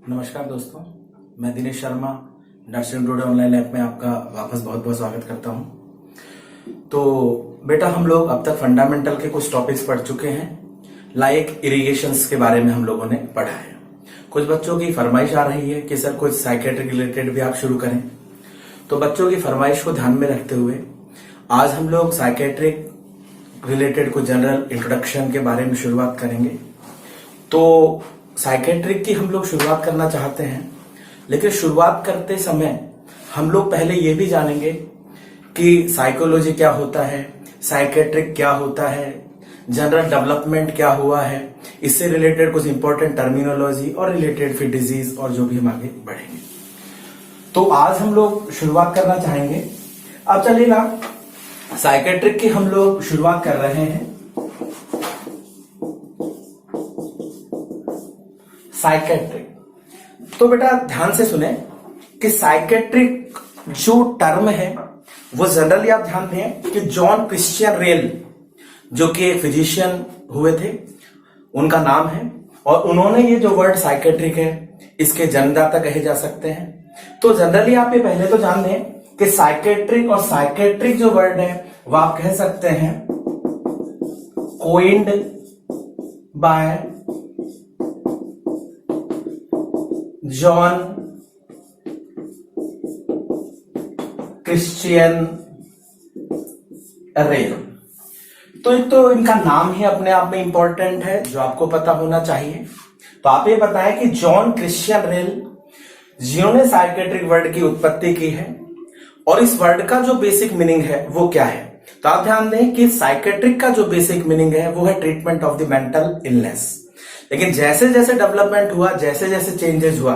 नमस्कार दोस्तों, मैं Dinesh Sharma nursing today online app में आपका वापस बहुत बहुत स्वागत करता हूं। तो बेटा, हम लोग अब तक फंडामेंटल के कुछ टॉपिक्स पढ़ चुके हैं। लाइक इरिगेशंस के बारे में हम लोगों ने पढ़ा है। कुछ बच्चों की फरमाइश आ रही है कि सर कुछ साइकेट्रिक रिलेटेड भी आप शुरू करें। तो बच्चों की फरमाइश को ध्यान में रखते हुए आज हम लोग साइकेट्रिक रिलेटेड कुछ जनरल इंट्रोडक्शन के बारे में शुरुआत करेंगे। तो साइकेट्रिक की हम लोग शुरुआत करना चाहते हैं, लेकिन शुरुआत करते समय हम लोग पहले ये भी जानेंगे कि साइकोलॉजी क्या होता है, साइकेट्रिक क्या होता है, जनरल डेवलपमेंट क्या हुआ है, इससे रिलेटेड कुछ इंपॉर्टेंट टर्मिनोलॉजी और रिलेटेड फिर डिजीज और जो भी हम आगे बढ़ेंगे। तो आज हम लोग शुरुआत करना चाहेंगे। अब चलिएगा, साइकेट्रिक की हम लोग शुरुआत कर रहे हैं। साइकेट्रिक, तो बेटा ध्यान से सुने कि साइकेट्रिक जो टर्म है वो जनरली आप ध्यान दें कि जॉन क्रिश्चियन रेल जो कि एक फिजिशियन हुए थे, उनका नाम है, और उन्होंने ये जो वर्ड साइकेट्रिक है इसके जन्मदाता कहे जा सकते हैं। तो जनरली आप ये पहले तो जान लें कि साइकेट्रिक और साइकेट्रिक जो वर्ड है वो आप कह सकते हैं coined bye John Christian rail. तो एक तो इनका नाम ही अपने आप में इंपॉर्टेंट है जो आपको पता होना चाहिए। तो आप ये बताएं कि जॉन क्रिश्चियन रेल जिन्होंने साइकेट्रिक वर्ड की उत्पत्ति की है और इस वर्ड का जो बेसिक मीनिंग है वो क्या है। तो आप ध्यान दें कि साइकेट्रिक का जो बेसिक मीनिंग है वो है treatment of the mental illness. लेकिन जैसे जैसे डेवलपमेंट हुआ, जैसे जैसे चेंजेस हुआ,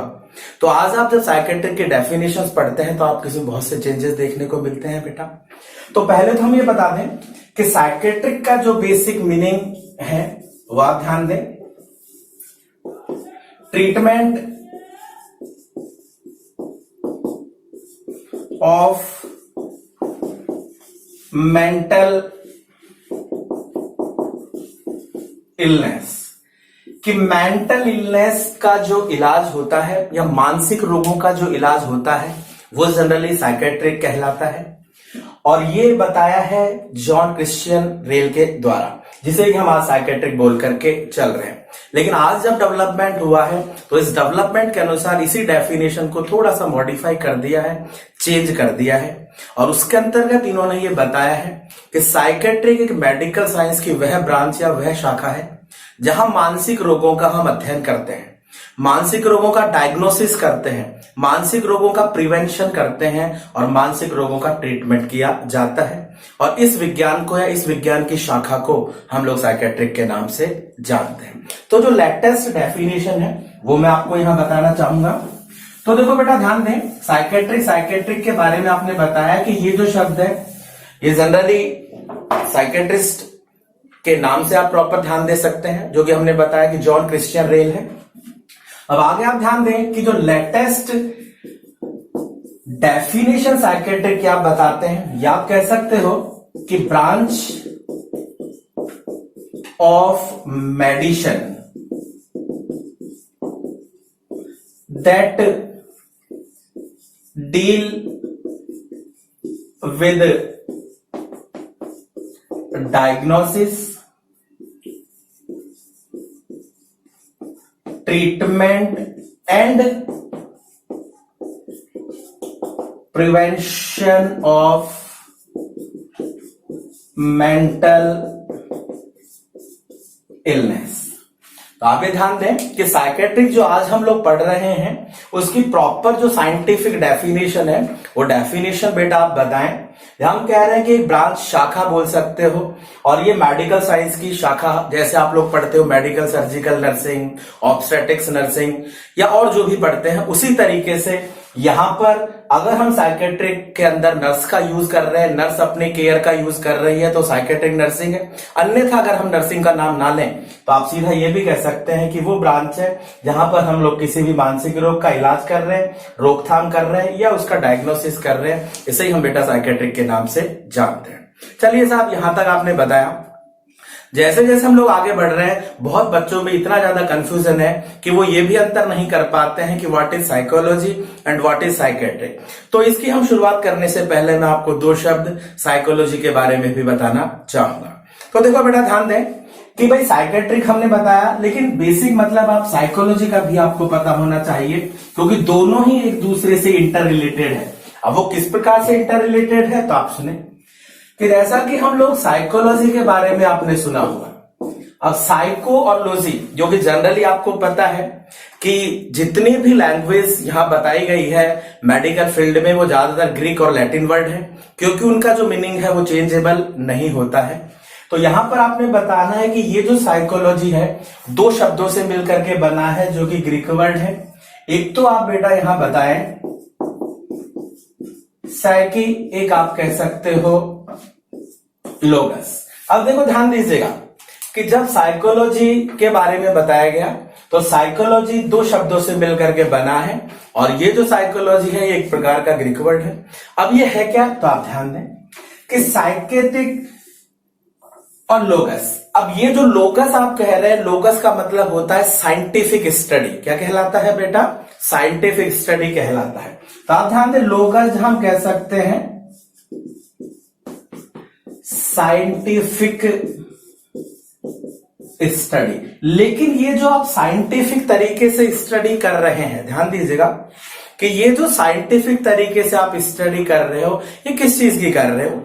तो आज आप जब साइकेट्रिक के डेफिनेशंस पढ़ते हैं तो आपको इसमें बहुत से चेंजेस देखने को मिलते हैं बेटा। तो पहले तो हम ये बता दें कि साइकेट्रिक का जो बेसिक मीनिंग है वो आप ध्यान दें, ट्रीटमेंट ऑफ मेंटल इलनेस, कि मेंटल इलनेस का जो इलाज होता है या मानसिक रोगों का जो इलाज होता है वो जनरली साइकेट्रिक कहलाता है। और ये बताया है जॉन क्रिश्चियन रेल के द्वारा, जिसे कि हम आज साइकेट्रिक बोल करके चल रहे हैं। लेकिन आज जब डेवलपमेंट हुआ है तो इस डेवलपमेंट के अनुसार इसी डेफिनेशन को थोड़ा सा मॉडिफाई कर दिया है, चेंज कर दिया है, और उसके अंतर्गत इन्होंने ये बताया है कि साइकेट्रिक एक मेडिकल साइंस की वह ब्रांच या वह शाखा है जहां मानसिक रोगों का हम अध्ययन करते हैं, मानसिक रोगों का डायग्नोसिस करते हैं, मानसिक रोगों का प्रिवेंशन करते हैं और मानसिक रोगों का ट्रीटमेंट किया जाता है। और इस विज्ञान को या इस विज्ञान की शाखा को हम लोग साइकेट्रिक के नाम से जानते हैं। तो जो लेटेस्ट डेफिनेशन है वो मैं आपको यहां बताना चाहूंगा। तो देखो बेटा, ध्यान दें, साइकेट्रिक के बारे में आपने बताया कि ये जो शब्द है ये जनरली साइकेट्रिस्ट के नाम से आप प्रॉपर ध्यान दे सकते हैं, जो कि हमने बताया कि जॉन क्रिश्चियन रेल है। अब आगे आप ध्यान दें कि जो लेटेस्ट डेफिनेशन साइकेट्रिक की आप बताते हैं, या आप कह सकते हो कि branch of medicine that deal with diagnosis, treatment and prevention of mental illness. तो आप ये ध्यान दें कि साइकेट्रिक जो आज हम लोग पढ़ रहे हैं उसकी प्रॉपर जो साइंटिफिक डेफिनेशन है वो डेफिनेशन बेटा आप बताएं। हम कह रहे हैं कि एक ब्रांच, शाखा बोल सकते हो, और ये मेडिकल साइंस की शाखा, जैसे आप लोग पढ़ते हो medical surgical nursing, obstetrics nursing या और जो भी पढ़ते हैं, उसी तरीके से यहां पर अगर हम साइकेट्रिक के अंदर नर्स का यूज कर रहे हैं, नर्स अपने केयर का यूज कर रही है तो साइकेट्रिक नर्सिंग है। अन्यथा अगर हम नर्सिंग का नाम ना लें तो आप सीधा ये भी कह सकते हैं कि वो ब्रांच है जहां पर हम लोग किसी भी मानसिक रोग का इलाज कर रहे हैं, रोकथाम कर रहे हैं या उसका डायग्नोसिस कर रहे हैं। इसे ही हम बेटा साइकेट्रिक के नाम से जानते हैं। चलिए साहब, यहां तक आपने बताया। जैसे जैसे हम लोग आगे बढ़ रहे हैं, बहुत बच्चों में इतना ज्यादा कंफ्यूजन है कि वो ये भी अंतर नहीं कर पाते हैं कि what is psychology and what is psychiatric. तो इसकी हम शुरुआत करने से पहले मैं आपको दो शब्द साइकोलॉजी के बारे में भी बताना चाहूंगा। तो देखो बेटा, ध्यान दें कि भाई साइकेट्रिक हमने बताया, लेकिन बेसिक मतलब आप साइकोलॉजी का भी आपको पता होना चाहिए, क्योंकि दोनों ही एक दूसरे से इंटर रिलेटेड है। अब वो किस प्रकार से इंटर रिलेटेड है तो आप सुने कि जैसा कि हम लोग साइकोलॉजी के बारे में आपने सुना होगा, अब साइको और लॉजी, जो कि जनरली आपको पता है कि जितनी भी लैंग्वेज यहां बताई गई है मेडिकल फील्ड में, वो ज्यादातर ग्रीक और लैटिन वर्ड है, क्योंकि उनका जो मीनिंग है वो चेंजेबल नहीं होता है। तो यहां पर आपने बताना है कि ये जो साइकोलॉजी है दो शब्दों से मिलकर के बना है, जो कि ग्रीक वर्ड है। एक तो आप बेटा यहां बताएं साइकी, एक आप कह सकते हो लोगस। अब देखो ध्यान दीजिएगा कि जब साइकोलॉजी के बारे में बताया गया तो साइकोलॉजी दो शब्दों से मिलकर के बना है, और ये जो साइकोलॉजी है ये एक प्रकार का ग्रीक वर्ड है। अब ये है क्या, तो आप ध्यान दें कि साइकेट्रिक और लोगस। अब ये जो लोगस आप कह रहे हैं, लोगस का मतलब होता है साइंटिफिक स्टडी। क्या कहलाता है बेटा, साइंटिफिक स्टडी कहलाता है। तो आप ध्यान दें, लोगस हम कह सकते हैं साइंटिफिक स्टडी। लेकिन ये जो आप साइंटिफिक तरीके से स्टडी कर रहे हैं, ध्यान दीजिएगा कि ये जो साइंटिफिक तरीके से आप स्टडी कर रहे हो, ये किस चीज की कर रहे हो।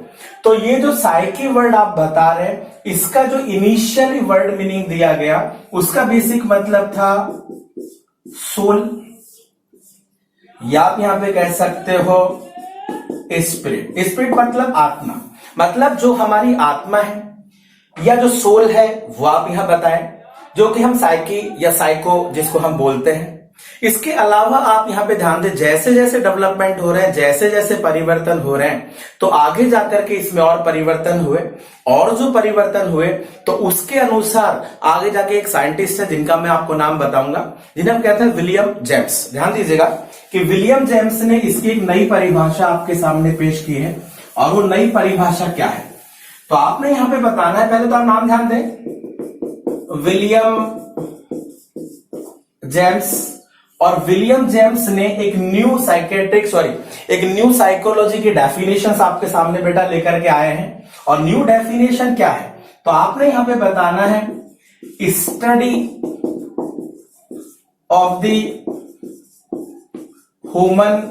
तो ये जो साइकी वर्ड आप बता रहे हैं, इसका जो इनिशियली वर्ड मीनिंग दिया गया उसका बेसिक मतलब था सोल, या आप यहां पे कह सकते हो स्पिरिट। स्पिरिट मतलब आत्मा, मतलब जो हमारी आत्मा है या जो सोल है वो आप यहां बताएं, जो कि हम साइकी या साइको जिसको हम बोलते हैं। इसके अलावा आप यहां पे ध्यान दें, जैसे जैसे डेवलपमेंट हो रहे हैं, जैसे जैसे परिवर्तन हो रहे हैं, तो आगे जाकर के इसमें और परिवर्तन हुए, और जो परिवर्तन हुए तो उसके अनुसार आगे जाके एक साइंटिस्ट है जिनका मैं आपको नाम बताऊंगा, जिन्हें हम कहते हैं विलियम जेम्स। ध्यान दीजिएगा कि विलियम जेम्स ने इसकी एक नई परिभाषा आपके सामने पेश की है, और वो नई परिभाषा क्या है तो आपने यहां पे बताना है। पहले तो आप नाम ध्यान दें, विलियम जेम्स। और विलियम जेम्स ने एक न्यू साइकोलॉजी की डेफिनेशन आपके सामने बेटा लेकर के आए हैं। और न्यू डेफिनेशन क्या है तो आपने यहां पे बताना है study of the human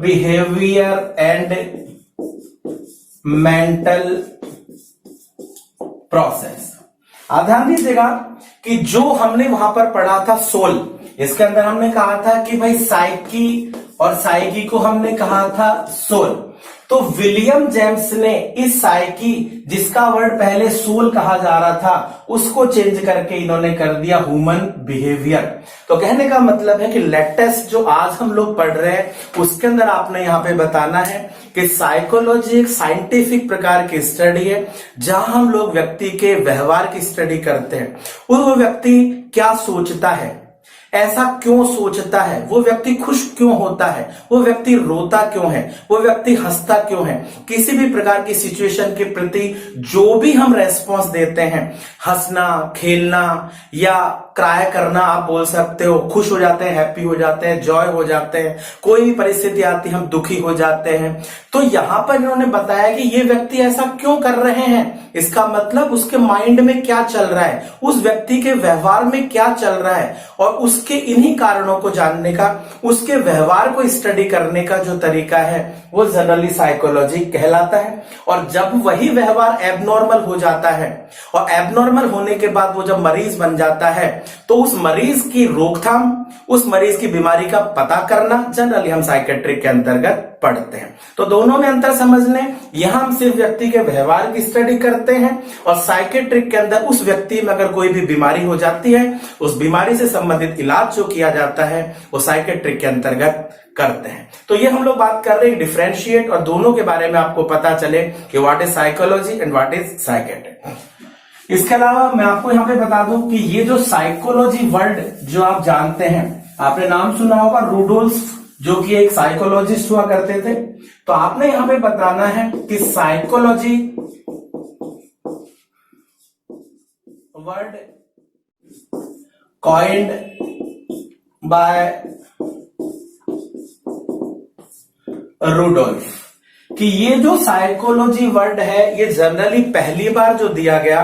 behaviour and mental process. आप ध्यान दीजिएगा कि जो हमने वहां पर पढ़ा था सोल, इसके अंदर हमने कहा था कि भाई साइकी, और साइकी को हमने कहा था सोल। तो विलियम जेम्स ने इस साइकी, जिसका वर्ड पहले सोल कहा जा रहा था, उसको चेंज करके इन्होंने कर दिया ह्यूमन बिहेवियर। तो कहने का मतलब है कि लेटेस्ट जो आज हम लोग पढ़ रहे हैं उसके अंदर आपने यहां पे बताना है कि साइकोलॉजी एक साइंटिफिक प्रकार की स्टडी है, जहां हम लोग व्यक्ति के व्यवहार की स्टडी करते हैं। वो व्यक्ति क्या सोचता है, ऐसा क्यों सोचता है, वो व्यक्ति खुश क्यों होता है, वो व्यक्ति रोता क्यों है, वो व्यक्ति हंसता क्यों है, किसी भी प्रकार की सिचुएशन के प्रति जो भी हम रेस्पॉन्स देते हैं, हंसना, खेलना या क्राई करना आप बोल सकते हो, खुश हो जाते हैं, हैप्पी हो जाते हैं, जॉय हो जाते हैं, कोई भी परिस्थिति आती है हम दुखी हो जाते हैं। तो यहां पर इन्होंने बताया कि ये व्यक्ति ऐसा क्यों कर रहे हैं, इसका मतलब उसके माइंड में क्या चल रहा है, उस व्यक्ति के व्यवहार में क्या चल रहा है, और उसके इन्हीं कारणों को जानने का, उसके व्यवहार को स्टडी करने का जो तरीका है वो जनरली साइकोलॉजी कहलाता है। और जब वही व्यवहार एबनॉर्मल हो जाता है, और एबनॉर्मल होने के बाद वो जब मरीज बन जाता है, तो उस मरीज की रोकथाम, उस मरीज की बीमारी का पता करना जनरली हम साइकेट्रिक के अंतर्गत पढ़ते हैं। तो दोनों में अंतर समझ लें, यहां हम सिर्फ व्यक्ति के व्यवहार की स्टडी करते हैं, और साइकेट्रिक के अंदर उस व्यक्ति में अगर कोई भी बीमारी हो जाती है, उस बीमारी से संबंधित इलाज जो किया जाता है वो साइकेट्रिक के अंतर्गत करते हैं। तो ये हम लोग बात कर रहे हैं डिफरेंशिएट, और दोनों के बारे में आपको पता चले कि what is psychology and what is psychiatric. इसके अलावा मैं आपको यहां पे बता दूं कि ये जो साइकोलॉजी वर्ड जो आप जानते हैं, आपने नाम सुना होगा रूडोल्फ जो कि एक साइकोलॉजिस्ट हुआ करते थे। तो आपने यहां पे बताना है कि psychology word coined by Rudolf, कि ये जो साइकोलॉजी वर्ड है ये जनरली पहली बार जो दिया गया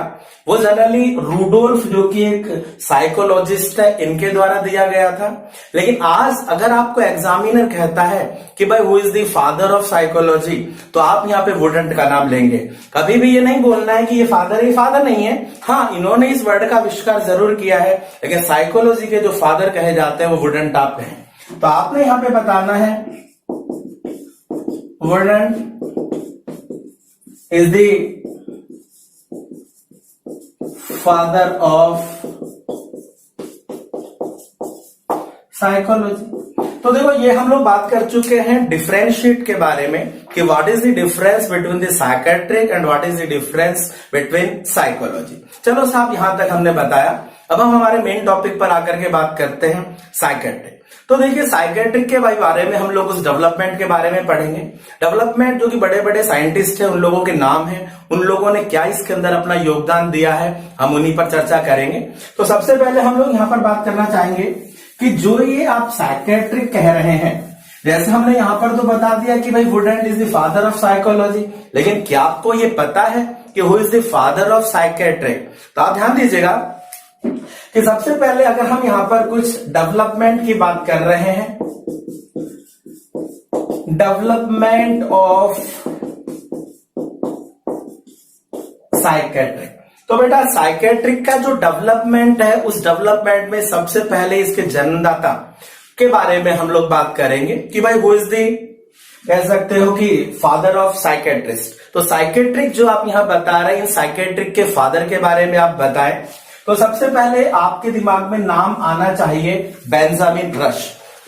वो जनरली रूडोल्फ जो कि एक साइकोलॉजिस्ट है इनके द्वारा दिया गया था। लेकिन आज अगर आपको एग्जामिनर कहता है कि भाई who is the father of psychology, तो आप यहाँ पे वुडंट का नाम लेंगे। कभी भी ये नहीं बोलना है कि ये फादर नहीं है। हाँ, इन्होंने इस वर्ड का आविष्कार जरूर किया है, लेकिन साइकोलॉजी के जो फादर कहे जाते हैं वो वुडंट आप हैं। तो आपने यहां पे बताना है wouldn't is the father of psychology. तो देखो ये हम लोग बात कर चुके हैं डिफरेंशिएट के बारे में कि what is the difference between the psychiatric and what is the difference between psychology. चलो साहब, यहां तक हमने बताया। अब हम हमारे मेन टॉपिक पर आकर के बात करते हैं साइकेट्रिक। तो देखिए साइकेट्रिक के बारे में हम लोग उस डेवलपमेंट के बारे में पढ़ेंगे। डेवलपमेंट जो कि बड़े बड़े साइंटिस्ट हैं उन लोगों के नाम हैं, उन लोगों ने क्या इसके अंदर अपना योगदान दिया है, हम उन्हीं पर चर्चा करेंगे। तो सबसे पहले हम लोग यहां पर बात करना चाहेंगे कि जो ये आप साइकेट्रिक कह रहे हैं, जैसे हमने यहां पर तो बता दिया कि भाई wouldn't is the father of psychology, लेकिन क्या आपको ये पता है कि who is the father of psychiatric? तो आप ध्यान दीजिएगा कि सबसे पहले अगर हम यहां पर कुछ डेवलपमेंट की बात कर रहे हैं, डेवलपमेंट ऑफ साइकेट्रिक, तो बेटा साइकेट्रिक का जो डेवलपमेंट है उस डेवलपमेंट में सबसे पहले इसके जन्मदाता के बारे में हम लोग बात करेंगे कि भाई हु इज द, कह सकते हो कि फादर ऑफ साइकेट्रिस्ट। तो साइकेट्रिक जो आप यहां बता रहे हैं, साइकेट्रिक के फादर के बारे में आप बताएं। तो सबसे पहले आपके दिमाग में नाम आना चाहिए बेंजामिन रश।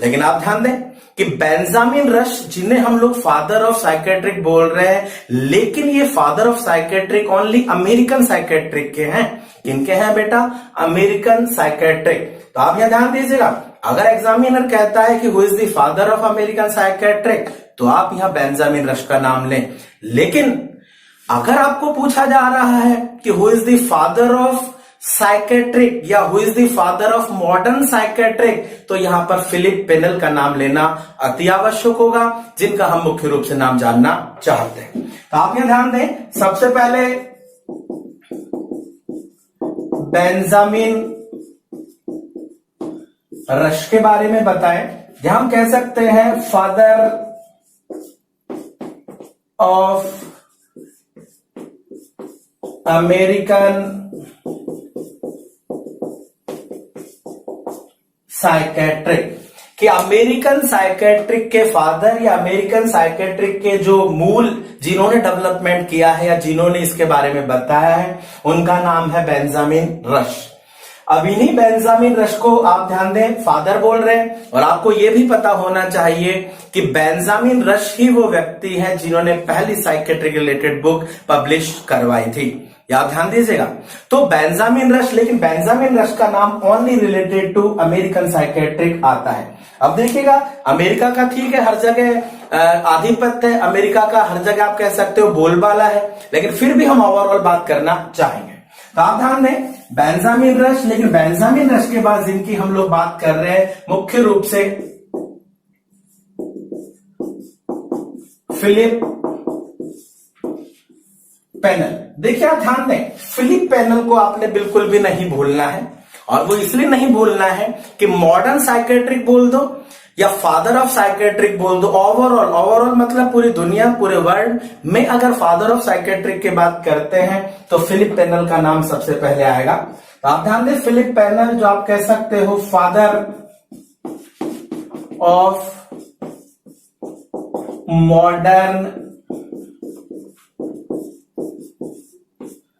लेकिन आप ध्यान दें कि बेंजामिन रश जिन्हें हम लोग फादर ऑफ साइकेट्रिक बोल रहे हैं, लेकिन ये father of psychiatric only American psychiatric के हैं। किनके हैं बेटा? American psychiatric. तो आप यहां ध्यान दीजिएगा, अगर एग्जामिनर कहता है कि who is the father of American psychiatric, तो आप यहां बेंजामिन रश का नाम लें। लेकिन अगर आपको पूछा जा रहा है कि who is the father of psychiatric या who is the father of modern psychiatric, तो यहां पर फिलिप पेनेल का नाम लेना अति आवश्यक होगा, जिनका हम मुख्य रूप से नाम जानना चाहते हैं। तो आप यहां ध्यान दें, सबसे पहले बेंजामिन रश के बारे में बताएं, जहां हम कह सकते हैं फादर ऑफ अमेरिकन साइकेट्रिक, कि अमेरिकन साइकेट्रिक के फादर या अमेरिकन साइकेट्रिक के जो मूल जिन्होंने डेवलपमेंट किया है या जिन्होंने इसके बारे में बताया है, उनका नाम है बेंजामिन रश। अब इन्हीं बेंजामिन रश को आप ध्यान दें फादर बोल रहे हैं, और आपको यह भी पता होना चाहिए कि बेंजामिन रश ही वो व्यक्ति है जिन्होंने पहली साइकेट्रिक रिलेटेड बुक पब्लिश करवाई थी। या आप ध्यान दीजिएगा, तो बेंजामिन रश, लेकिन बेंजामिन रश का नाम only related to American psychiatric आता है। अब देखिएगा, अमेरिका का ठीक है हर जगह आधिपत्य है, अमेरिका का हर जगह आप कह सकते हो बोलबाला है, लेकिन फिर भी हम ओवरऑल बात करना चाहेंगे। तो आप ध्यान दें बेंजामिन रश, लेकिन बेंजामिन रश के बाद जिनकी हम लोग बात कर रहे हैं मुख्य रूप से फिलिप पेनेल। देखिए आप ध्यान दें, फिलिप पेनेल को आपने बिल्कुल भी नहीं भूलना है, और वो इसलिए नहीं भूलना है कि मॉडर्न साइकेट्रिक बोल दो या फादर ऑफ साइकेट्रिक बोल दो, ओवरऑल मतलब पूरी दुनिया, पूरे वर्ल्ड में अगर फादर ऑफ साइकेट्रिक की बात करते हैं तो फिलिप पेनेल का नाम सबसे पहले आएगा। तो आप ध्यान दें, फिलिप पेनेल जो आप कह सकते हो फादर ऑफ मॉडर्न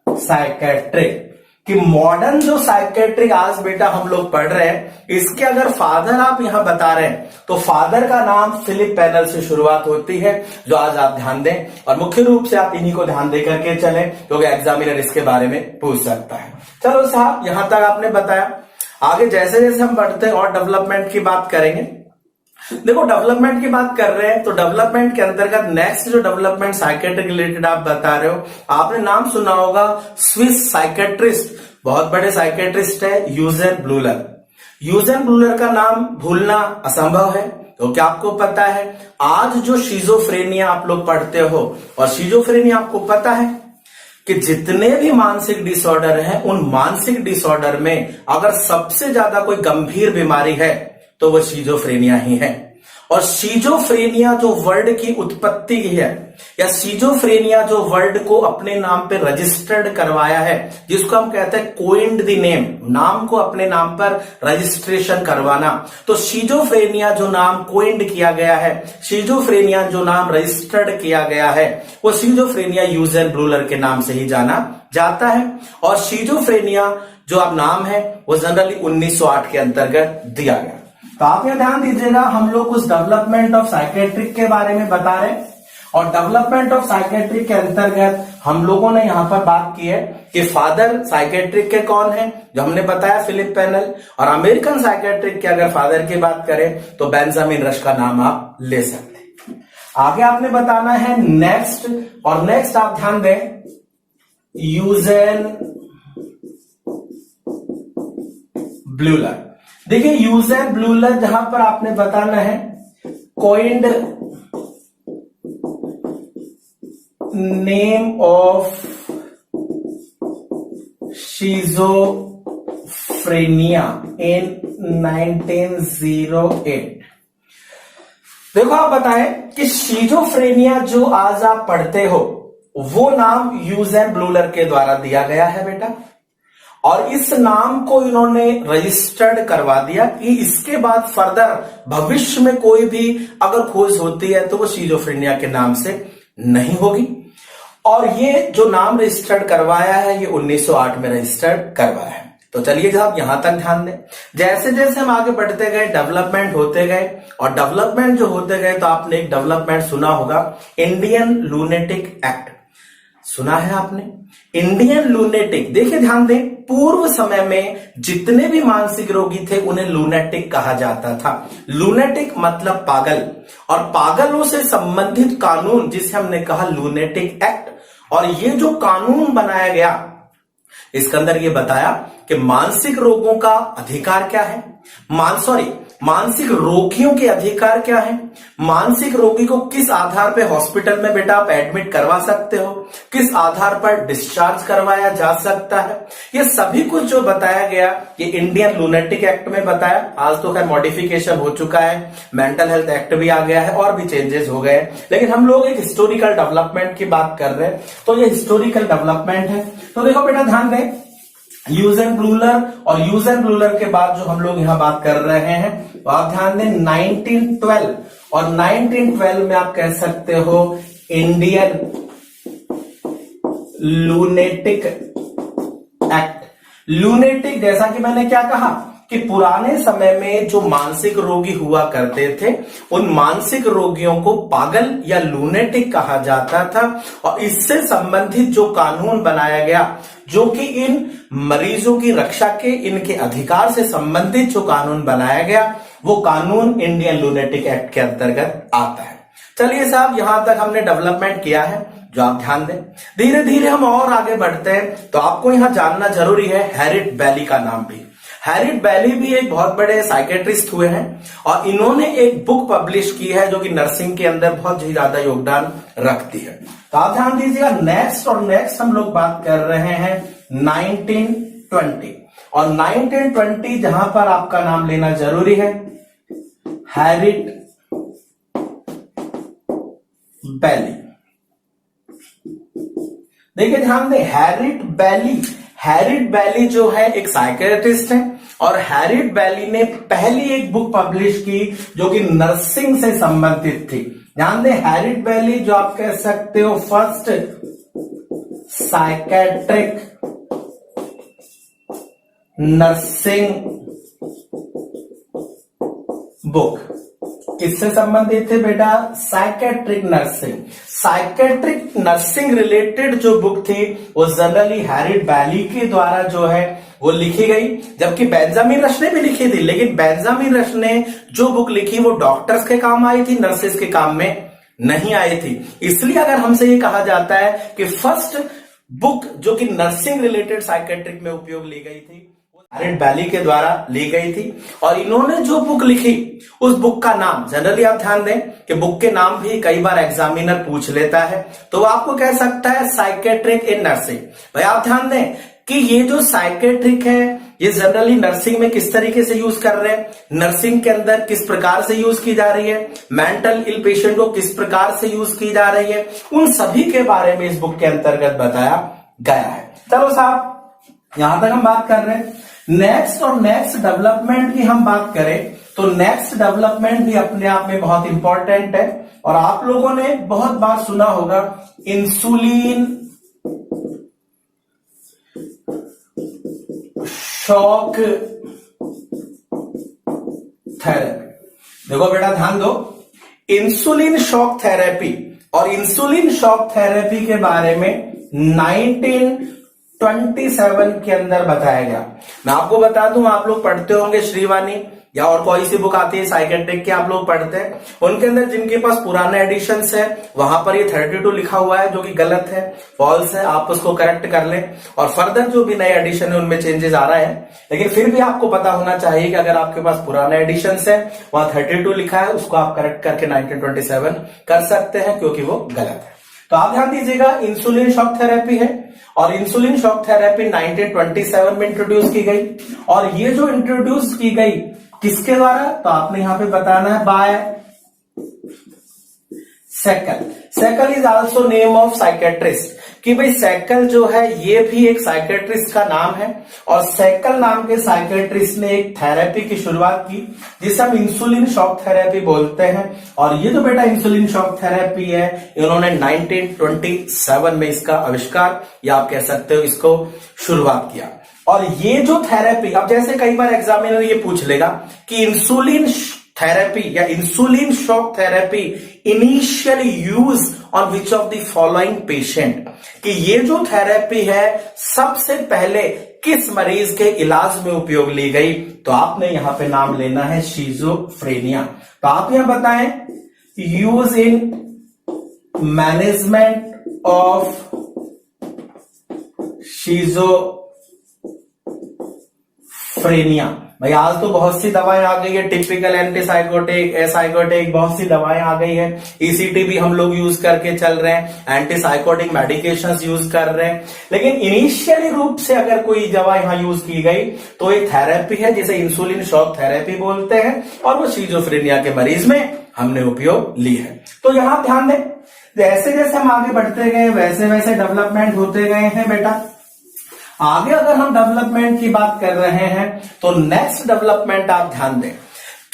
साइकेट्रिक, कि मॉडर्न जो साइकेट्रिक आज बेटा हम लोग पढ़ रहे हैं, इसके अगर फादर आप यहां बता रहे हैं तो फादर का नाम फिलिप पेनेल से शुरुआत होती है, जो आज आप ध्यान दें, और मुख्य रूप से आप इन्हीं को ध्यान दे करके चलें, क्योंकि एग्जामिनर इसके बारे में पूछ सकता है। चलो साहब, यहां तक आपने बताया। आगे जैसे जैसे हम बढ़ते हैं और डेवलपमेंट की बात करेंगे, देखो डेवलपमेंट की बात कर रहे हैं तो डेवलपमेंट के अंतर्गत नेक्स्ट जो डेवलपमेंट साइकेट्रिक रिलेटेड आप बता रहे हो, आपने नाम सुना होगा स्विस साइकेट्रिस्ट, बहुत बड़े साइकेट्रिस्ट है यूजेन ब्लूलर। यूजेन ब्लूलर का नाम भूलना असंभव है। तो क्या आपको पता है आज जो शिजोफ्रेनिया आप लोग पढ़ते हो, और शिजोफ्रेनिया आपको पता है कि जितने भी मानसिक डिसऑर्डर हैं उन मानसिक डिसऑर्डर में अगर सबसे ज्यादा कोई गंभीर बीमारी है तो वो शिजोफ्रेनिया ही है। और शिजोफ्रेनिया जो वर्ड की उत्पत्ति है, या शिजोफ्रेनिया जो वर्ड को अपने नाम पे रजिस्टर्ड करवाया है, जिसको हम कहते हैं कोइंड द नेम, नाम को अपने नाम पर रजिस्ट्रेशन करवाना, तो शिजोफ्रेनिया जो नाम कोइंड किया गया है, शिजोफ्रेनिया जो नाम रजिस्टर्ड किया गया है, वो शिजोफ्रेनिया यूजेन ब्लूलर के नाम से ही जाना जाता है। और शिजोफ्रेनिया जो अब नाम है वो जनरली 1908 के अंतर्गत दिया गया। तो आप यहां ध्यान दीजिएगा, हम लोग कुछ डेवलपमेंट ऑफ साइकेट्रिक के बारे में बता रहे हैं, और डेवलपमेंट ऑफ साइकेट्रिक के अंतर्गत हम लोगों ने यहां पर बात की है कि फादर साइकेट्रिक के कौन है, जो हमने बताया फिलिप पेनेल, और अमेरिकन साइकेट्रिक के अगर फादर की बात करें तो बेंजामिन रश का नाम आप ले सकते हैं। आगे आपने बताना है नेक्स्ट, और नेक्स्ट आप ध्यान दें यूजेन ब्लूलर। देखिए यूजेन ब्लूलर जहां पर आपने बताना है कोइंड नेम ऑफ शिजोफ्रेनिया इन 1908। देखो आप बताएं कि शिजोफ्रेनिया जो आज आप पढ़ते हो वो नाम यूजेन ब्लूलर के द्वारा दिया गया है बेटा, और इस नाम को इन्होंने रजिस्टर्ड करवा दिया कि इसके बाद फर्दर भविष्य में कोई भी अगर खोज होती है तो वो शिजोफ्रेनिया के नाम से नहीं होगी। और ये जो नाम रजिस्टर्ड करवाया है ये 1908 में रजिस्टर्ड करवाया है। तो चलिए साहब यहां तक ध्यान दें। जैसे जैसे हम आगे बढ़ते गए डेवलपमेंट होते गए, और डेवलपमेंट जो होते गए तो आपने एक डेवलपमेंट सुना होगा इंडियन लूनेटिक एक्ट, सुना है आपने इंडियन लूनेटिक। देखिए ध्यान दें, पूर्व समय में जितने भी मानसिक रोगी थे उन्हें लूनेटिक कहा जाता था। लूनेटिक मतलब पागल, और पागलों से संबंधित कानून जिसे हमने कहा लूनेटिक एक्ट। और ये जो कानून बनाया गया इसके अंदर ये बताया कि मानसिक रोगों का अधिकार क्या है, मानसिक रोगियों के अधिकार क्या है, मानसिक रोगी को किस आधार पे हॉस्पिटल में बेटा आप एडमिट करवा सकते हो, किस आधार पर डिस्चार्ज करवाया जा सकता है, ये सभी कुछ जो बताया गया ये इंडियन लूनेटिक एक्ट में बताया। आज तो खैर मॉडिफिकेशन हो चुका है, मेंटल हेल्थ एक्ट भी आ गया है और भी चेंजेस हो गए, लेकिन हम लोग एक हिस्टोरिकल डेवलपमेंट की बात कर रहे हैं, तो ये हिस्टोरिकल डेवलपमेंट है। तो देखो बेटा ध्यान दें, यूजेन ब्लूलर, और यूजेन ब्लूलर के बाद जो हम लोग यहां बात कर रहे हैं तो आप ध्यान दें 1912, और 1912 में आप कह सकते हो इंडियन लूनेटिक एक्ट। लूनेटिक जैसा कि मैंने क्या कहा कि पुराने समय में जो मानसिक रोगी हुआ करते थे उन मानसिक रोगियों को पागल या लूनेटिक कहा जाता था, और इससे संबंधित जो कानून बनाया गया जो कि इन मरीजों की रक्षा के, इनके अधिकार से संबंधित जो कानून बनाया गया वो कानून इंडियन लूनेटिक एक्ट के अंतर्गत आता है। चलिए साहब यहां तक हमने डेवलपमेंट किया है, जो आप ध्यान दें। धीरे धीरे हम और आगे बढ़ते हैं तो आपको यहां जानना जरूरी है हैरिट बैली का नाम भी। हैरिट बैली भी एक बहुत बड़े साइकेट्रिस्ट हुए हैं, और इन्होंने एक बुक पब्लिश की है जो कि नर्सिंग के अंदर बहुत ही ज्यादा योगदान रखती है। तो आप ध्यान दीजिएगा नेक्स्ट, और नेक्स्ट हम लोग बात कर रहे हैं 1920, और 1920 जहां पर आपका नाम लेना जरूरी है हैरिट बैली। देखिए ध्यान दें, हैरिट बैली जो है एक साइकेट्रिस्ट है, और हैरिट बैली ने पहली एक बुक पब्लिश की जो कि नर्सिंग से संबंधित थी। ध्यान दें, हैरिट बैली जो आप कह सकते हो फर्स्ट साइकेट्रिक नर्सिंग बुक किससे संबंधित थे बेटा, साइकेट्रिक नर्सिंग रिलेटेड जो बुक थी वो जनरली हैरिट बैली के द्वारा जो है वो लिखी गई, जबकि बेंजामिन रश ने भी लिखी थी, लेकिन बेंजामिन रश ने जो बुक लिखी वो डॉक्टर्स के काम आई थी, नर्सेस के काम में नहीं आई थी। इसलिए अगर हमसे ये कहा जाता है कि फर्स्ट बुक जो कि नर्सिंग रिलेटेड साइकेट्रिक में उपयोग ली गई थी हैरेट बैली के द्वारा ली गई थी। और इन्होंने जो बुक लिखी उस बुक का नाम, जनरली आप ध्यान दें कि बुक के नाम भी कई बार एग्जामिनर पूछ लेता है, तो वो आपको कह सकता है साइकेट्रिक इन नर्सिंग। भाई आप ध्यान दें कि ये जो साइकेट्रिक है ये जनरली नर्सिंग में किस तरीके से यूज कर रहे हैं, नर्सिंग के अंदर किस प्रकार से यूज की जा रही है, मेंटल इल पेशेंट को किस प्रकार से यूज की जा रही है, उन सभी के बारे में इस बुक के अंतर्गत बताया गया है। चलो साहब यहां तक हम बात कर रहे हैं। नेक्स्ट और नेक्स्ट डेवलपमेंट की हम बात करें तो नेक्स्ट डेवलपमेंट भी अपने आप में बहुत इंपॉर्टेंट है और आप लोगों ने बहुत बार सुना होगा इंसुलिन शॉक थेरेपी। देखो बेटा ध्यान दो, इंसुलिन शॉक थेरेपी और इंसुलिन शॉक थेरेपी के बारे में 1927 के अंदर बताया गया। मैं आपको बता दूं, आप लोग पढ़ते होंगे श्रीवाणी या और कोई सी बुक आती है साइकेट्रिक के, आप लोग पढ़ते हैं, उनके अंदर जिनके पास पुराने एडिशंस है वहां पर ये 32 लिखा हुआ है, जो कि गलत है, फॉल्स है, आप उसको करेक्ट कर लें। और फर्दर जो भी नए एडिशन है उनमें चेंजेस आ रहा है, लेकिन फिर भी आपको पता होना चाहिए कि अगर आपके पास पुराने एडिशंस है वहां 32 लिखा है, उसको आप करेक्ट करके 1927 कर सकते हैं, क्योंकि वो गलत है। तो आप ध्यान दीजिएगा, इंसुलिन शॉक थेरेपी है और इंसुलिन शॉक थेरेपी 1927 में इंट्रोड्यूस की गई। और ये जो इंट्रोड्यूस की गई किसके द्वारा, तो आपने यहां पे बताना है by Sakel. Sakel is also name of psychiatrist, कि भाई सैकल जो है ये भी एक साइकेट्रिस्ट का नाम है और सैकल नाम के साइकेट्रिस्ट ने एक थेरेपी की शुरुआत की जिसे हम इंसुलिन शॉक थेरेपी बोलते हैं। और ये जो बेटा इंसुलिन शॉक थेरेपी है इन्होंने 1927 में इसका आविष्कार या आप कह सकते हो इसको शुरुआत किया। और ये जो थेरेपी, अब जैसे कई बार एग्जामिनर ये पूछ लेगा कि इंसुलिन थेरेपी या insulin shock therapy initially use on which of the following patient, कि ये जो थेरेपी है सबसे पहले किस मरीज के इलाज में उपयोग ली गई, तो आपने यहां पे नाम लेना है शिजोफ्रेनिया। तो आप यहां बताएं use in management of schizophrenia. भाई आज तो बहुत सी दवाएं आ गई है, टिपिकल एंटीसाइकोटिक, एसाइकोटिक, बहुत सी दवाएं आ गई है, ईसीटी भी हम लोग यूज करके चल रहे हैं, एंटीसाइकोटिक मेडिकेशंस यूज कर रहे हैं। लेकिन इनिशियली रूप से अगर कोई दवा यहां यूज की गई तो एक थेरेपी है जिसे इंसुलिन शॉक थेरेपी बोलते हैं और वो शिजोफ्रेनिया के मरीज में हमने उपयोग ली है। तो यहां ध्यान दें, जैसे जैसे हम आगे बढ़ते गए वैसे वैसे डेवलपमेंट होते गए हैं बेटा। आगे अगर हम डेवलपमेंट की बात कर रहे हैं तो नेक्स्ट डेवलपमेंट आप ध्यान दें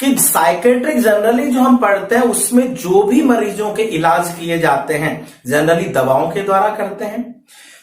कि साइकेट्रिक जनरली जो हम पढ़ते हैं उसमें जो भी मरीजों के इलाज किए जाते हैं जनरली दवाओं के द्वारा करते हैं,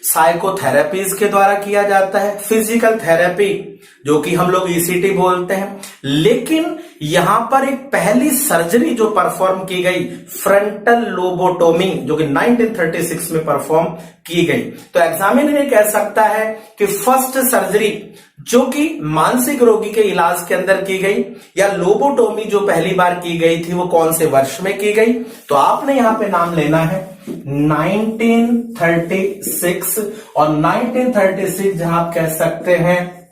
साइकोथेरेपीज के द्वारा किया जाता है, फिजिकल थेरेपी जो कि हम लोग ईसीटी बोलते हैं। लेकिन यहां पर एक पहली सर्जरी जो परफॉर्म की गई फ्रंटल लोबोटोमी, जो कि 1936 में परफॉर्म की गई। तो एग्जामिनर ये कह सकता है कि फर्स्ट सर्जरी जो कि मानसिक रोगी के इलाज के अंदर की गई या लोबोटोमी जो पहली बार की गई थी वो कौन से वर्ष में की गई, तो आपने यहां पे नाम लेना है 1936। और 1936 जहां आप कह सकते हैं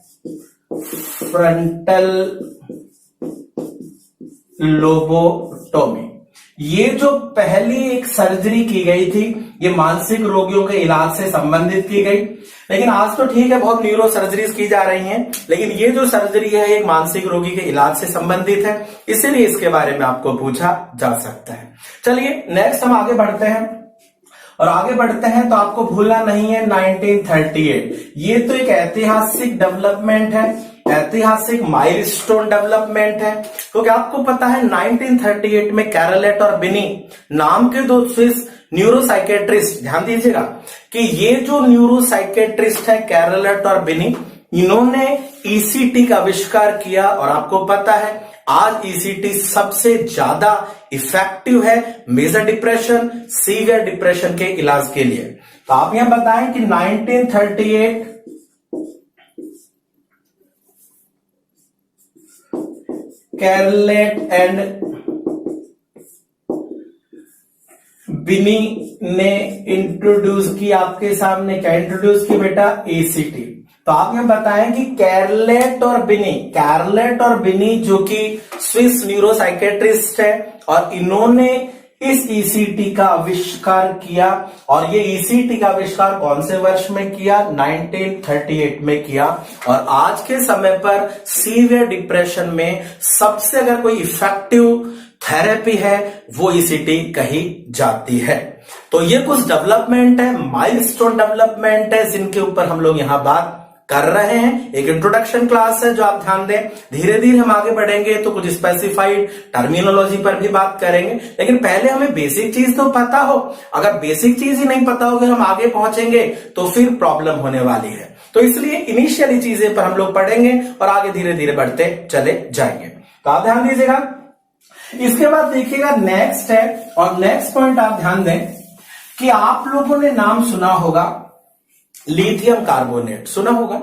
फ्रंटल लोबोटोमी, ये जो पहली एक सर्जरी की गई थी ये मानसिक रोगियों के इलाज से संबंधित की गई। लेकिन आज तो ठीक है बहुत न्यूरो सर्जरीज की जा रही हैं, लेकिन ये जो सर्जरी है ये मानसिक रोगी के इलाज से संबंधित है, इसीलिए इसके बारे में आपको पूछा जा सकता है। चलिए नेक्स्ट हम आगे बढ़ते हैं और आगे बढ़ते हैं तो आपको भूलना नहीं है 1938। ये तो एक ऐतिहासिक डेवलपमेंट है, ऐतिहासिक माइलस्टोन डेवलपमेंट है, क्योंकि आपको पता है 1938 में कैरलेट और बिनी नाम के दो स्विस न्यूरोसाइकेट्रिस्ट, ध्यान दीजिएगा कि ये जो न्यूरोसाइकेट्रिस्ट है कैरलेट और बिनी, इन्होंने ईसीटी का आविष्कार किया। और आपको पता है आज ईसीटी सबसे ज्यादा इफेक्टिव है मेजर डिप्रेशन, सीवियर डिप्रेशन के इलाज के लिए। तो आप यहां बताएं कि 1938 कैरलेट एंड बिनी ने इंट्रोड्यूस की आपके सामने, क्या इंट्रोड्यूस की बेटा? एसीटी। तो आप ये बताएं कि कैरलेट और बिनी जो कि स्विस न्यूरोसाइकेट्रिस्ट है और इन्होंने इस ईसीटी का आविष्कार किया, और ये ईसीटी का आविष्कार कौन से वर्ष में किया? 1938 में किया। और आज के समय पर सीवियर डिप्रेशन में सबसे अगर कोई इफेक्टिव थेरेपी है वो ईसीटी कही जाती है। तो ये कुछ डेवलपमेंट है, माइलस्टोन डेवलपमेंट है, जिनके ऊपर हम लोग यहां बात कर रहे हैं। एक इंट्रोडक्शन क्लास है जो आप ध्यान दें, धीरे धीरे हम आगे बढ़ेंगे तो कुछ स्पेसिफाइड टर्मिनोलॉजी पर भी बात करेंगे, लेकिन पहले हमें बेसिक चीज तो पता हो। अगर बेसिक चीज ही नहीं पता होगी हम आगे पहुंचेंगे तो फिर प्रॉब्लम होने वाली है। तो इसलिए इनिशियली चीजें पर हम लोग पढ़ेंगे और आगे धीरे धीरे बढ़ते चले जाएंगे। तो आप ध्यान दीजिएगा। इसके बाद देखिएगा नेक्स्ट है, और नेक्स्ट पॉइंट आप ध्यान दें कि आप लोगों ने नाम सुना होगा लिथियम कार्बोनेट, सुना होगा,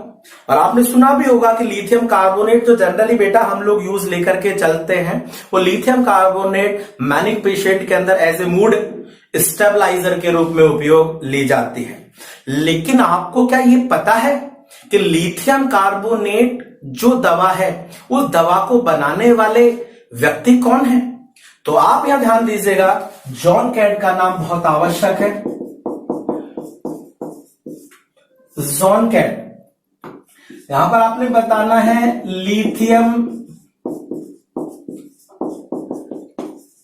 और आपने सुना भी होगा कि लिथियम कार्बोनेट जो जनरली बेटा हम लोग यूज लेकर के चलते हैं, वो लिथियम कार्बोनेट मैनिक पेशेंट के अंदर एज ए मूड स्टेबलाइजर के रूप में उपयोग ली जाती है। लेकिन आपको क्या ये पता है कि लिथियम कार्बोनेट जो दवा है उस दवा को बनाने वाले व्यक्ति कौन है? तो आप यहां ध्यान दीजिएगा, जॉन कैट का नाम बहुत आवश्यक है। जॉन कैट, यहां पर आपने बताना है लिथियम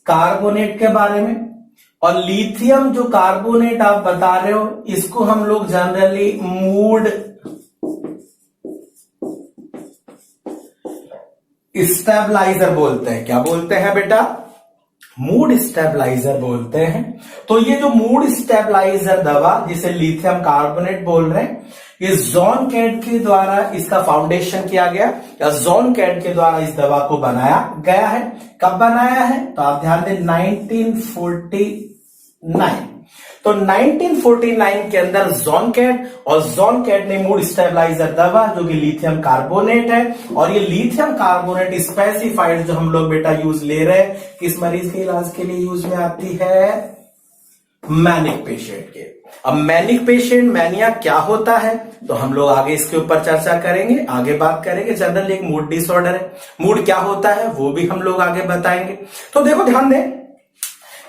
कार्बोनेट के बारे में, और लिथियम जो कार्बोनेट आप बता रहे हो इसको हम लोग जनरली मूड स्टेबलाइजर बोलते हैं। क्या बोलते हैं बेटा? मूड स्टेबलाइजर बोलते हैं। तो ये जो मूड स्टेबलाइजर दवा जिसे लिथियम कार्बोनेट बोल रहे हैं, ये जॉन कैट के द्वारा इसका फाउंडेशन किया गया, या जॉन कैट के द्वारा इस दवा को बनाया गया है। कब बनाया है? तो आप ध्यान दें 1949। तो 1949 के अंदर जॉन कैट, और जॉन कैट ने मूड स्टेबलाइजर दवा जो कि लिथियम कार्बोनेट है, और ये लिथियम कार्बोनेट स्पेसिफाइड जो हम लोग बेटा यूज ले रहे हैं किस मरीज के इलाज के लिए यूज में आती है? मैनिक पेशेंट के। अब मैनिक पेशेंट, मैनिया क्या होता है तो हम लोग आगे इसके ऊपर चर्चा करेंगे, आगे बात करेंगे। जनरली एक मूड डिसऑर्डर है, मूड क्या होता है वो भी हम लोग आगे बताएंगे। तो देखो ध्यान दें,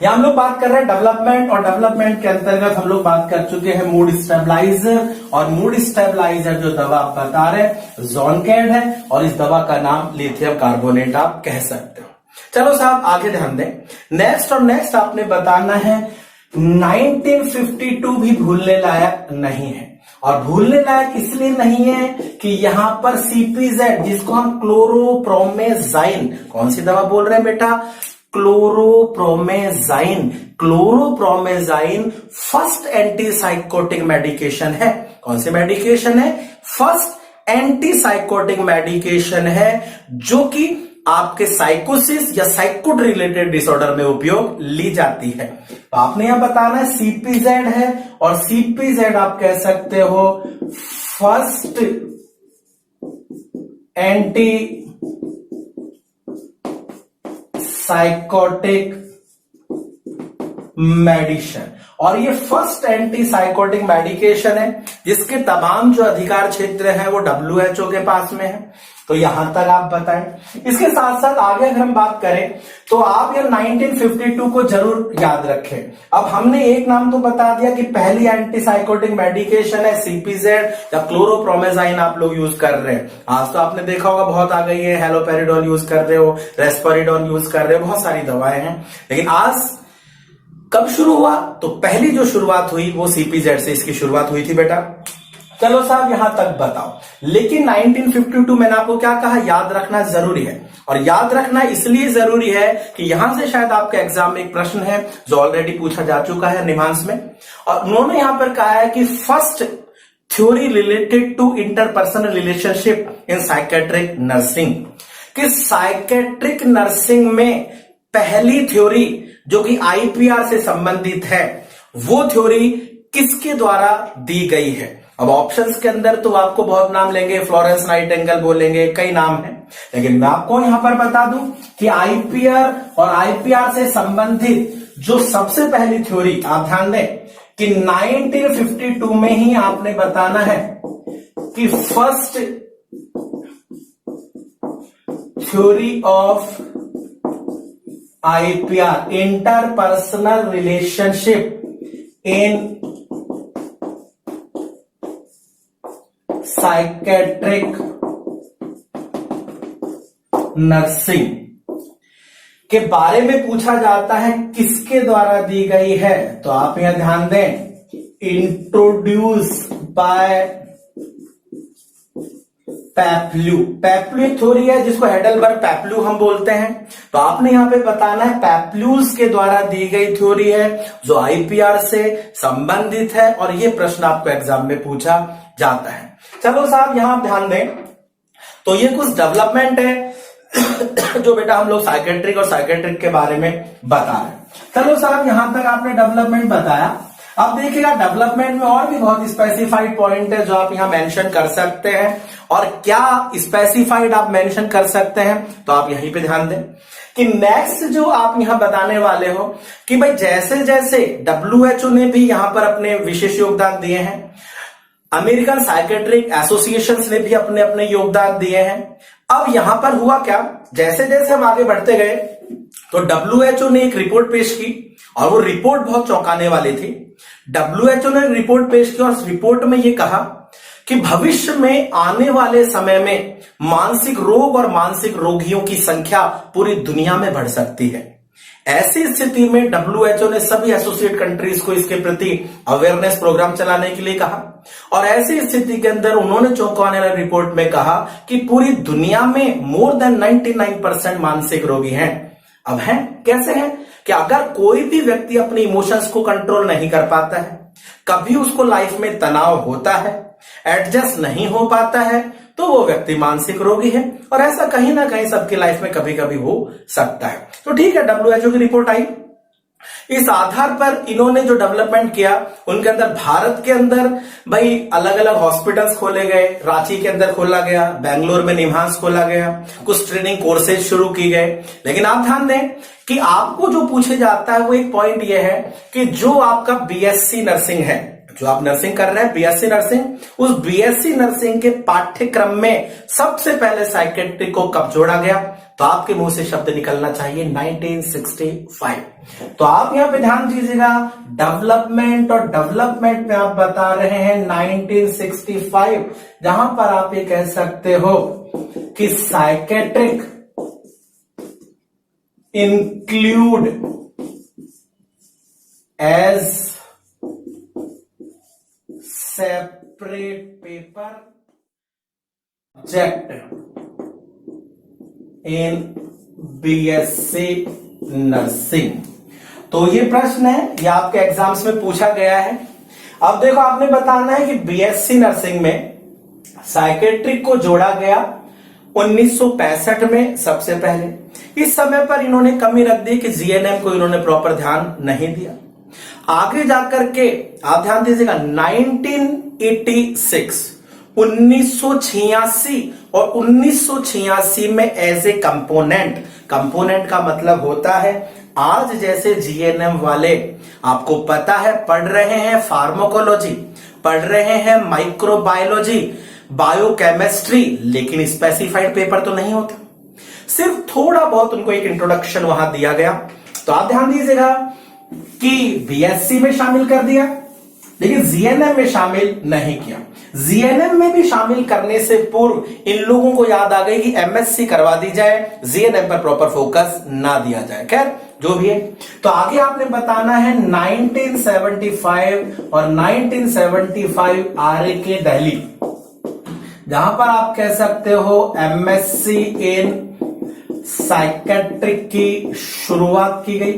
यहां हम लोग बात कर रहे हैं डेवलपमेंट, और डेवलपमेंट के अंतर्गत हम लोग बात कर चुके हैं मूड स्टेबलाइजर, और मूड स्टेबलाइजर जो दवा आप बता रहे हैं जॉन कैट है, और इस दवा का नाम लिथियम कार्बोनेट आप कह सकते हो। चलो साहब आगे ध्यान दें। नेक्स्ट, और नेक्स्ट आपने बताना है 1952 भी भूलने लायक नहीं है, और भूलने लायक इसलिए नहीं है कि यहां पर सीपीजेड जिसको हम क्लोरोप्रोमेजाइन, कौन सी दवा बोल रहे हैं बेटा? क्लोरोप्रोमेजाइन। क्लोरोप्रोमेजाइन फर्स्ट एंटीसाइकोटिक मेडिकेशन है। कौन सी मेडिकेशन है? फर्स्ट एंटीसाइकोटिक मेडिकेशन है जो कि आपके साइकोसिस या साइकोट रिलेटेड डिसऑर्डर में उपयोग ली जाती है। तो आपने यहां बताना है सीपीजेड है, और सीपीजेड आप कह सकते हो फर्स्ट एंटी साइकोटिक मेडिसिन, और ये फर्स्ट एंटी साइकोटिक मेडिकेशन है जिसके तमाम जो अधिकार क्षेत्र है वो WHO के पास में है। तो यहां तक आप बताएं। इसके साथ साथ आगे अगर हम बात करें तो आप ये 1952 को जरूर याद रखें। अब हमने एक नाम तो बता दिया कि पहली एंटीसाइकोटिक मेडिकेशन है सीपीजेड या क्लोरोप्रोमेजाइन आप लोग यूज कर रहे हैं। आज तो आपने देखा होगा बहुत आ गई है, हेलोपेरिडोन यूज कर रहे हो, रेस्पेरिडोन यूज कर रहे हो, बहुत सारी दवाएं हैं। लेकिन आज कब शुरू हुआ? तो पहली जो शुरुआत हुई वो सीपीजेड से इसकी शुरुआत हुई थी बेटा। चलो साहब यहां तक बताओ। लेकिन 1952 मैंने आपको क्या कहा, याद रखना जरूरी है, और याद रखना इसलिए जरूरी है कि यहां से शायद आपके एग्जाम में एक प्रश्न है जो ऑलरेडी पूछा जा चुका है निमांस में, और उन्होंने यहां पर कहा है कि first theory related to interpersonal relationship in psychiatric nursing, कि साइकेट्रिक नर्सिंग में पहली थ्योरी जो कि आईपीआर से संबंधित है वो थ्योरी किसके द्वारा दी गई है? अब ऑप्शंस के अंदर तो आपको बहुत नाम लेंगे, फ्लोरेंस नाइटिंगेल बोलेंगे, कई नाम हैं, लेकिन मैं आपको यहां पर बता दूं कि आईपीआर और आईपीआर से संबंधित जो सबसे पहली थ्योरी, आप ध्यान दें कि 1952 में ही आपने बताना है कि first theory of IPR, interpersonal relationship in psychiatric nursing के बारे में पूछा जाता है, किसके द्वारा दी गई है, तो आप यहां ध्यान दें, इंट्रोड्यूस बाय पेप्लू। पेप्लू थ्योरी है जिसको हेडलबर्ग पेप्लू हम बोलते हैं, तो आपने यहां पे बताना है पेप्लूज के द्वारा दी गई थ्योरी है जो आईपीआर से संबंधित है, और ये प्रश्न आपको एग्जाम में पूछा जाता है। चलो साहब यहां ध्यान दें, तो ये कुछ डेवलपमेंट है जो बेटा हम लोग साइकेट्रिक और साइकेट्रिक के बारे में बता रहे हैं। चलो साहब यहां तक आपने डेवलपमेंट बताया। अब देखिएगा डेवलपमेंट में और भी बहुत स्पेसिफाइड पॉइंट है जो आप यहां मेंशन कर सकते हैं, और क्या स्पेसिफाइड आप मेंशन कर सकते हैं, तो आप यहीं पे ध्यान दें कि नेक्स्ट जो आप यहां बताने वाले हो कि भाई जैसे जैसे WHO ने भी यहां पर अपने विशेष योगदान दिए हैं, अमेरिकन साइकेट्रिक एसोसिएशन ने भी अपने अपने योगदान दिए हैं। अब यहां पर हुआ क्या, जैसे जैसे हम आगे बढ़ते गए तो WHO ने एक रिपोर्ट पेश की, और वो रिपोर्ट बहुत चौंकाने वाली थी। WHO ने रिपोर्ट पेश की और उस रिपोर्ट में ये कहा कि भविष्य में आने वाले समय में मानसिक रोग और मानसिक रोगियों की संख्या पूरी दुनिया में बढ़ सकती है। ऐसी स्थिति में WHO ने सभी एसोसिएट कंट्रीज को इसके प्रति अवेयरनेस प्रोग्राम चलाने के लिए कहा, और ऐसी स्थिति के अंदर उन्होंने चौंकाने वाली रिपोर्ट में कहा कि पूरी दुनिया में मोर देन 99% मानसिक रोगी हैं। अब हैं कैसे हैं कि अगर कोई भी व्यक्ति अपने इमोशंस को कंट्रोल नहीं कर पाता है, कभी उसको लाइफ में तनाव होता है, एडजस्ट नहीं हो पाता है, तो वो व्यक्ति मानसिक रोगी है, और ऐसा कहीं ना कहीं सबकी लाइफ में कभी कभी हो सकता है। तो ठीक है, WHO की रिपोर्ट आई, इस आधार पर इन्होंने जो डेवलपमेंट किया उनके अंदर भारत के अंदर भाई अलग अलग हॉस्पिटल्स खोले गए, रांची के अंदर खोला गया, बेंगलोर में निम्हांस खोला गया, कुछ ट्रेनिंग कोर्सेज शुरू की गए। लेकिन आप ध्यान दें कि आपको जो पूछे जाता है वो एक पॉइंट ये है कि जो आपका BSc नर्सिंग है, जो आप नर्सिंग कर रहे हैं BSc नर्सिंग, उस BSc नर्सिंग के पाठ्यक्रम में सबसे पहले साइकेट्रिक को कब जोड़ा गया, तो आपके मुंह से शब्द निकलना चाहिए 1965। तो आप यहां पे ध्यान दीजिएगा, डेवलपमेंट और डेवलपमेंट में आप बता रहे हैं 1965, जहां पर आप ये कह सकते हो कि psychiatric include as separate paper subject in BSc nursing. तो ये प्रश्न है, ये आपके एग्जाम्स में पूछा गया है। अब देखो आपने बताना है कि BSc नर्सिंग में साइकेट्रिक को जोड़ा गया 1965 में सबसे पहले। इस समय पर इन्होंने कमी रख दी कि GNM को इन्होंने प्रॉपर ध्यान नहीं दिया। आगे जाकर के आप ध्यान दीजिएगा 1986 1986 और 1986 में एज ए कंपोनेंट, कंपोनेंट का मतलब होता है आज जैसे GNM वाले आपको पता है पढ़ रहे हैं फार्माकोलॉजी, पढ़ रहे हैं माइक्रोबायोलॉजी, बायोकेमिस्ट्री, लेकिन स्पेसिफाइड पेपर तो नहीं होता, सिर्फ थोड़ा बहुत उनको एक इंट्रोडक्शन वहां दिया गया। तो आप ध्यान दीजिएगा कि BSc में शामिल कर दिया, लेकिन GNM में शामिल नहीं किया। GNM में भी शामिल करने से पूर्व इन लोगों को याद आ गई कि MSc करवा दी जाए, GNM पर प्रॉपर फोकस ना दिया जाए। खैर जो भी है, तो आगे आपने बताना है 1975 और 1975 RK दिल्ली, जहां पर आप कह सकते हो MSc इन साइकेट्रिक की शुरुआत की गई।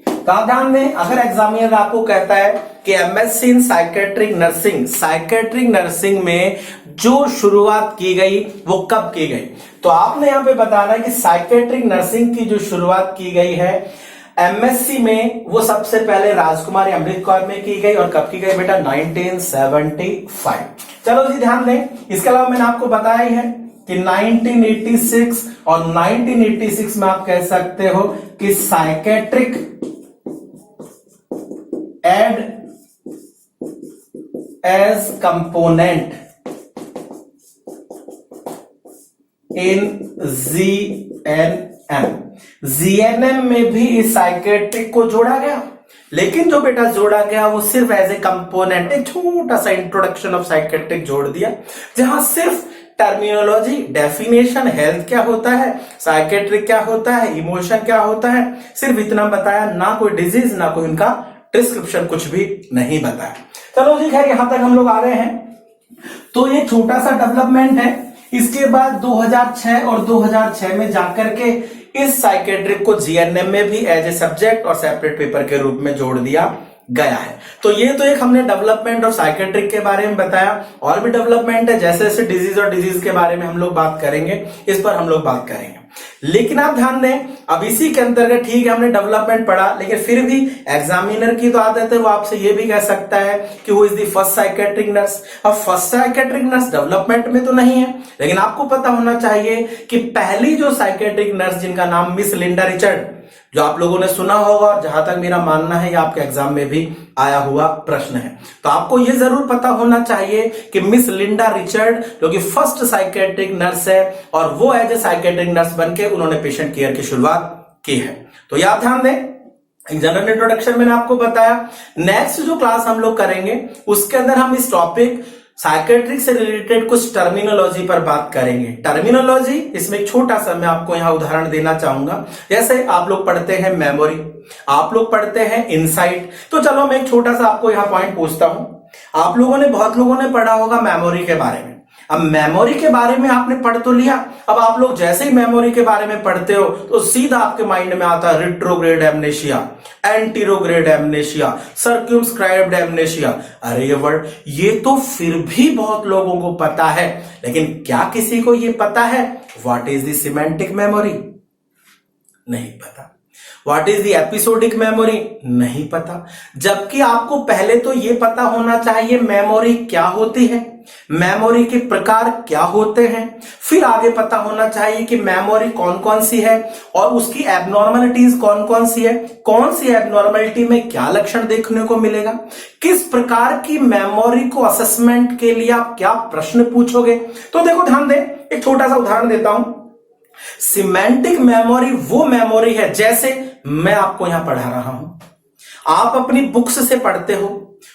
तो आप ध्यान दें, अगर एग्जामिनर आपको कहता है कि MSc इन साइकेट्रिक नर्सिंग, साइकेट्रिक नर्सिंग में जो शुरुआत की गई वो कब की गई, तो आपने यहां पे बताना है कि साइकेट्रिक नर्सिंग की जो शुरुआत की गई है एमएससी में वो सबसे पहले राजकुमारी अमृत कौर में की गई, और कब की गई बेटा? 1975। चलो जी ध्यान दें, इसके अलावा मैंने आपको बताया ही है कि 1986 और 1986 में आप कह सकते हो कि psychiatric add as component in GNM. GNM में भी इस साइकेट्रिक को जोड़ा गया, लेकिन जो बेटा जोड़ा गया वो सिर्फ एज ए कंपोनेंट, एक छोटा सा इंट्रोडक्शन ऑफ साइकेट्रिक जोड़ दिया, जहां सिर्फ टर्मिनोलॉजी, डेफिनेशन, हेल्थ क्या होता है, साइकेट्रिक क्या होता है, इमोशन क्या होता है, सिर्फ इतना बताया, ना कोई डिजीज ना कोई उनका डिस्क्रिप्शन, कुछ भी नहीं बताया। चलो जी खैर, यहां तक हम लोग आ गए हैं। तो ये छोटा सा डेवलपमेंट है। इसके बाद 2006 और 2006 में जाकर के इस साइकेट्रिक को जीएनएम में भी एज ए सब्जेक्ट और सेपरेट पेपर के रूप में जोड़ दिया गया है। तो ये तो एक हमने डेवलपमेंट ऑफ साइकेट्रिक के बारे में बताया। और भी डेवलपमेंट है, जैसे जैसे डिजीज और डिजीज के बारे में हम लोग बात करेंगे, इस पर हम लोग बात करेंगे। लेकिन आप ध्यान दें, अब इसी के अंतर्गत ठीक है हमने डेवलपमेंट पढ़ा, लेकिन फिर भी एग्जामिनर की तो आदत है, वो आपसे ये भी कह सकता है कि who is the first psychiatric nurse. अब फर्स्ट साइकेट्रिक नर्स डेवलपमेंट में तो नहीं है, लेकिन आपको पता होना चाहिए कि पहली जो साइकेट्रिक नर्स जिनका नाम मिस लिंडा रिचर्ड, जो आप लोगों ने सुना होगा, और जहां तक मेरा मानना है ये आपके एग्जाम में भी आया हुआ प्रश्न है, तो आपको ये जरूर पता होना चाहिए कि मिस लिंडा रिचर्ड जो कि फर्स्ट साइकेट्रिक नर्स है, और वो एज ए साइकेट्रिक नर्स बनके उन्होंने पेशेंट केयर की शुरुआत की है। तो ये आप ध्यान दें, एक जनरल इंट्रोडक्शन मैंने आपको बताया। नेक्स्ट जो क्लास हम लोग करेंगे उसके अंदर हम इस टॉपिक साइकेट्रिक से रिलेटेड कुछ टर्मिनोलॉजी पर बात करेंगे। टर्मिनोलॉजी, इसमें एक छोटा सा मैं आपको यहां उदाहरण देना चाहूंगा। जैसे आप लोग पढ़ते हैं मेमोरी, आप लोग पढ़ते हैं इनसाइट, तो चलो मैं एक छोटा सा आपको यहां पॉइंट पूछता हूं। आप लोगों ने, बहुत लोगों ने पढ़ा होगा मेमोरी के बारे में। अब मेमोरी के बारे में आपने पढ़ तो लिया, अब आप लोग जैसे ही मेमोरी के बारे में पढ़ते हो तो सीधा आपके माइंड में आता है retrograde amnesia, anterograde amnesia, circumscribed amnesia. अरे ये वर्ड ये तो फिर भी बहुत लोगों को पता है, लेकिन क्या किसी को ये पता है what is the semantic memory? नहीं पता। What is the episodic memory? नहीं पता। जबकि आपको पहले तो ये पता होना चाहिए मेमोरी क्या होती है, मेमोरी के प्रकार क्या होते हैं, फिर आगे पता होना चाहिए कि मेमोरी कौन कौन सी है और उसकी एबनॉर्मलिटीज कौन कौन सी है, कौन सी एबनॉर्मलिटी में क्या लक्षण देखने को मिलेगा, किस प्रकार की मेमोरी को असेसमेंट के लिए आप क्या प्रश्न पूछोगे। तो देखो ध्यान दें, एक छोटा सा उदाहरण देता हूं। सिमेंटिक मेमोरी वो मेमोरी है, जैसे मैं आपको यहां पढ़ा रहा हूं, आप अपनी बुक्स से पढ़ते हो,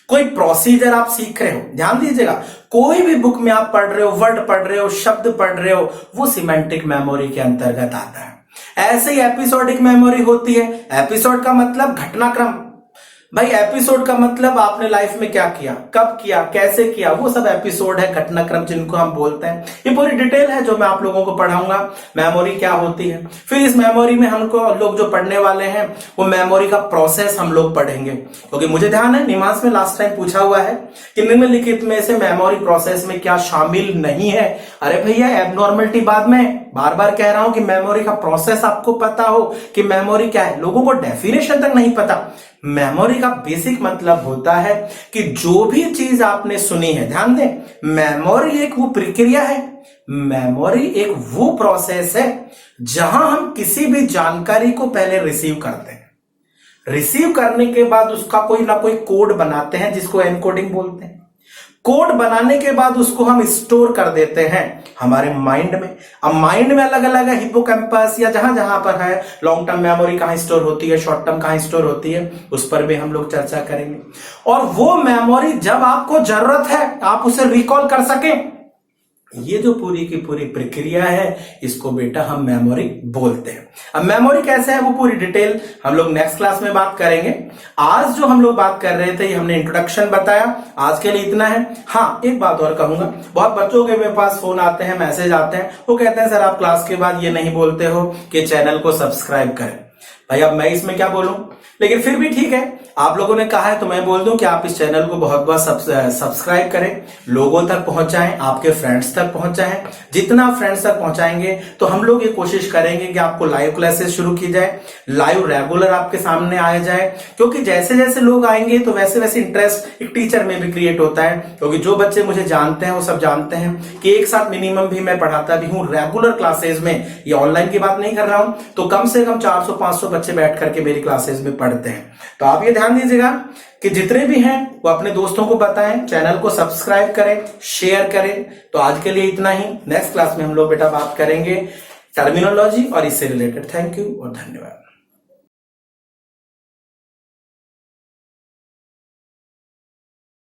कोई प्रोसीजर आप सीख रहे हो, ध्यान दीजिएगा, कोई भी बुक में आप पढ़ रहे हो, वर्ड पढ़ रहे हो, शब्द पढ़ रहे हो, वो सिमेंटिक मेमोरी के अंतर्गत आता है। ऐसे ही एपिसोडिक मेमोरी होती है। एपिसोड का मतलब घटनाक्रम। भाई एपिसोड का मतलब आपने लाइफ में क्या किया, कब किया, कैसे किया, वो सब एपिसोड है, घटनाक्रम जिनको हम बोलते हैं। ये पूरी डिटेल है जो मैं आप लोगों को पढ़ाऊंगा, मेमोरी क्या होती है। फिर इस मेमोरी में हमको लोग जो पढ़ने वाले हैं वो मेमोरी का प्रोसेस हम लोग पढ़ेंगे, क्योंकि मुझे ध्यान है निमांस में लास्ट टाइम पूछा हुआ है कि निम्नलिखित में से मेमोरी प्रोसेस में क्या शामिल नहीं है। अरे भैया एबनॉर्मलिटी बाद में, बार बार कह रहा हूं कि मेमोरी का प्रोसेस आपको पता हो कि मेमोरी क्या है। लोगों को डेफिनेशन तक नहीं पता। मेमोरी का बेसिक मतलब होता है कि जो भी चीज आपने सुनी है, ध्यान दें, मेमोरी एक वो प्रक्रिया है, मेमोरी एक वो प्रोसेस है जहां हम किसी भी जानकारी को पहले रिसीव करते हैं, रिसीव करने के बाद उसका कोई ना कोई कोड बनाते हैं जिसको एनकोडिंग बोलते हैं। कोड बनाने के बाद उसको हम स्टोर कर देते हैं हमारे माइंड में। अब माइंड में अलग अलग है, हिपोकैम्पस या जहां जहां पर है, लॉन्ग टर्म मेमोरी कहां स्टोर होती है, शॉर्ट टर्म कहां स्टोर होती है, उस पर भी हम लोग चर्चा करेंगे। और वो मेमोरी जब आपको जरूरत है आप उसे रिकॉल कर सकें, ये जो पूरी की पूरी प्रक्रिया है इसको बेटा हम मेमोरी बोलते हैं। अब मेमोरी कैसे है वो पूरी डिटेल हम लोग नेक्स्ट क्लास में बात करेंगे। आज जो हम लोग बात कर रहे थे ये हमने इंट्रोडक्शन बताया, आज के लिए इतना है। हाँ एक बात और कहूंगा, बहुत बच्चों के मेरे पास फोन आते हैं, मैसेज आते हैं, वो कहते हैं सर आप क्लास के बाद ये नहीं बोलते हो कि चैनल को सब्सक्राइब करें। भाई अब मैं इसमें क्या बोलूं, लेकिन फिर भी ठीक है, आप लोगों ने कहा है तो मैं बोल दूं कि आप इस चैनल को बहुत बहुत सब्सक्राइब करें, लोगों तक पहुंचाएं, आपके फ्रेंड्स तक पहुंचाएं। जितना फ्रेंड्स तक पहुंचाएंगे तो हम लोग ये कोशिश करेंगे कि आपको लाइव क्लासेस शुरू की जाए, लाइव रेगुलर आपके सामने आया जाए, क्योंकि जैसे जैसे लोग आएंगे तो वैसे वैसे इंटरेस्ट एक टीचर में भी क्रिएट होता है। क्योंकि जो बच्चे मुझे जानते हैं वो सब जानते हैं कि एक साथ मिनिमम भी मैं पढ़ाता भी हूँ रेगुलर क्लासेस में, ये ऑनलाइन की बात नहीं कर रहा हूं, तो कम से कम 400-500 बच्चे बैठ करके मेरी क्लासेस में पढ़ते हैं। तो आप ये ध्यान दीजिएगा कि जितने भी हैं वो अपने दोस्तों को बताएं, चैनल को सब्सक्राइब करें, शेयर करें। तो आज के लिए इतना ही, नेक्स्ट क्लास में हम लोग बेटा बात करेंगे टर्मिनोलॉजी और इससे रिलेटेड। थैंक यू और धन्यवाद।